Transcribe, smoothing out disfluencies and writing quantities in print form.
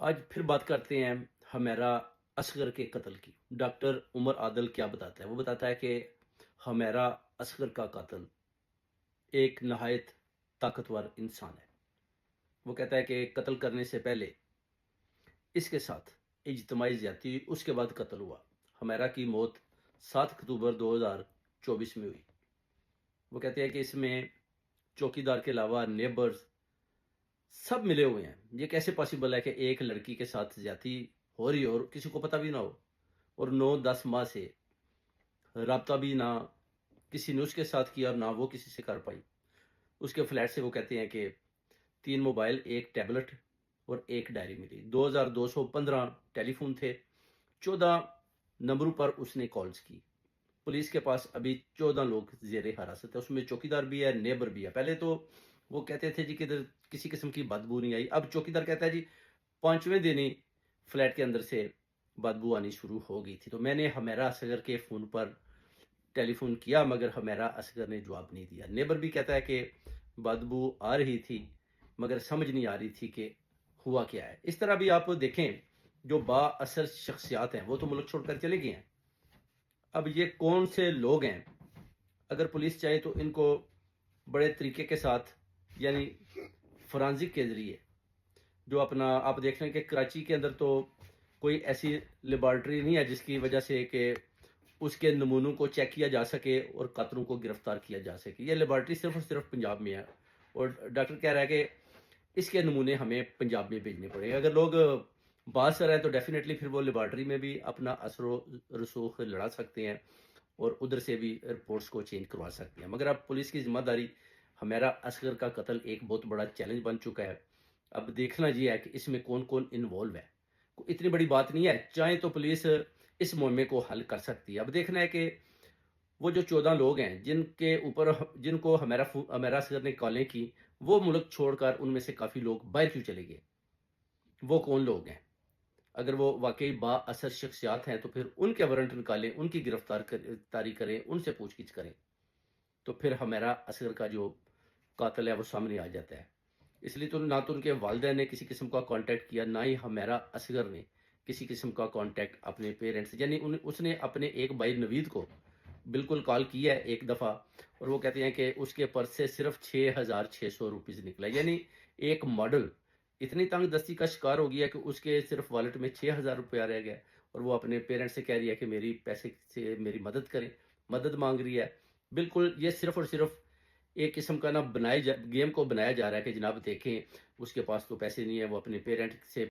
آج پھر بات کرتے ہیں ہمیرا اصغر کے قتل کی۔ ڈاکٹر عمر عادل کیا بتاتا ہے؟ وہ بتاتا ہے کہ ہمیرا اصغر کا قاتل ایک نہایت طاقتور انسان ہے۔ وہ کہتا ہے کہ قتل کرنے سے پہلے اس کے ساتھ اجتماعی زیادتی ہوئی، اس کے بعد قتل ہوا۔ ہمیرا کی موت 7 اکتوبر 2024 میں ہوئی۔ وہ کہتے ہیں کہ اس میں چوکی دار کے علاوہ نیبرز سب ملے ہوئے ہیں۔ یہ کیسے پاسبل ہے کہ ایک لڑکی کے ساتھ زیادتی ہو رہی ہو اور کسی کو پتہ بھی نہ ہو، اور 9-10 ماہ سے رابطہ بھی نہ کسی نے اس کے ساتھ کیا اور نہ وہ کسی سے کر پائی۔ اس کے فلیٹ سے وہ کہتے ہیں کہ 3 موبائل، ایک ٹیبلٹ اور ایک ڈائری ملی۔ 2215 ٹیلی فون تھے، 14 نمبروں پر اس نے کالز کی۔ پولیس کے پاس ابھی 14 لوگ زیر حراست ہے، اس میں چوکی دار بھی ہے، نیبر بھی ہے۔ پہلے تو وہ کہتے تھے جی کہ ادھر کسی قسم کی بدبو نہیں آئی، اب چوکی دار کہتا ہے جی 5ویں دن ہی فلیٹ کے اندر سے بدبو آنی شروع ہو گئی تھی۔ تو میں نے ہمیرا اصغر کے فون پر ٹیلی فون کیا مگر ہمیرا اصغر نے جواب نہیں دیا۔ نیبر بھی کہتا ہے کہ بدبو آ رہی تھی مگر سمجھ نہیں آ رہی تھی کہ ہوا کیا ہے۔ اس طرح بھی آپ دیکھیں جو با اثر شخصیات ہیں وہ تو ملک چھوڑ کر چلے گئے ہیں۔ اب یہ کون سے لوگ ہیں؟ اگر پولیس چاہے تو ان کو بڑے طریقے کے ساتھ، یعنی فرانزک کے ذریعے، جو اپنا آپ دیکھ لیں کہ کراچی کے اندر تو کوئی ایسی لیبارٹری نہیں ہے جس کی وجہ سے کہ اس کے نمونوں کو چیک کیا جا سکے اور قاتلوں کو گرفتار کیا جا سکے۔ یہ لیبارٹری صرف اور صرف پنجاب میں ہے، اور ڈاکٹر کہہ رہا ہے کہ اس کے نمونے ہمیں پنجاب میں بھیجنے پڑیں۔ اگر لوگ باثر ہیں تو ڈیفینیٹلی پھر وہ لیبارٹری میں بھی اپنا اثر و رسوخ لڑا سکتے ہیں اور ادھر سے بھی رپورٹس کو چینج کروا سکتے ہیں۔ مگر اب پولیس کی ذمہ داری، ہمیرا اصغر کا قتل ایک بہت بڑا چیلنج بن چکا ہے۔ اب دیکھنا یہ ہے کہ اس میں کون کون انوالو ہے۔ اتنی بڑی بات نہیں ہے، چاہے تو پولیس اس معمے کو حل کر سکتی ہے۔ اب دیکھنا ہے کہ وہ جو 14 لوگ ہیں جن کو ہمیرا اصغر نے کالیں کی، وہ ملک چھوڑ کر ان میں سے کافی لوگ باہر کیوں چلے گئے؟ وہ کون لوگ ہیں؟ اگر وہ واقعی با اثر شخصیات ہیں تو پھر ان کے وارنٹ نکالیں، ان کی گرفتاری کریں، ان سے پوچھ گچھ کریں، تو پھر ہمیرا اصغر کا جو قاتل ہے وہ سامنے آ جاتا ہے۔ اس لیے تو نہ تو ان کے والدین نے کسی قسم کا کانٹیکٹ کیا، نہ ہی ہمیرا اصغر نے کسی قسم کا کانٹیکٹ اپنے پیرنٹس، یعنی اس نے اپنے ایک بھائی نوید کو بالکل کال کیا ہے ایک دفعہ، اور وہ کہتے ہیں کہ اس کے پرس سے صرف 6600 روپیز نکلا، یعنی ایک ماڈل اتنی تنگ دستی کا شکار ہو گیا کہ اس کے صرف والٹ میں 6000 روپیہ رہ گیا، اور وہ اپنے پیرنٹس سے کہہ رہی ہے کہ میری پیسے سے میری مدد کریں، مدد مانگ رہی ہے۔ بالکل یہ صرف اور صرف ایک قسم کا نا گیم کو بنایا جا رہا ہے کہ جناب دیکھیں اس کے پاس تو پیسے نہیں ہے، وہ اپنے پیرنٹ سے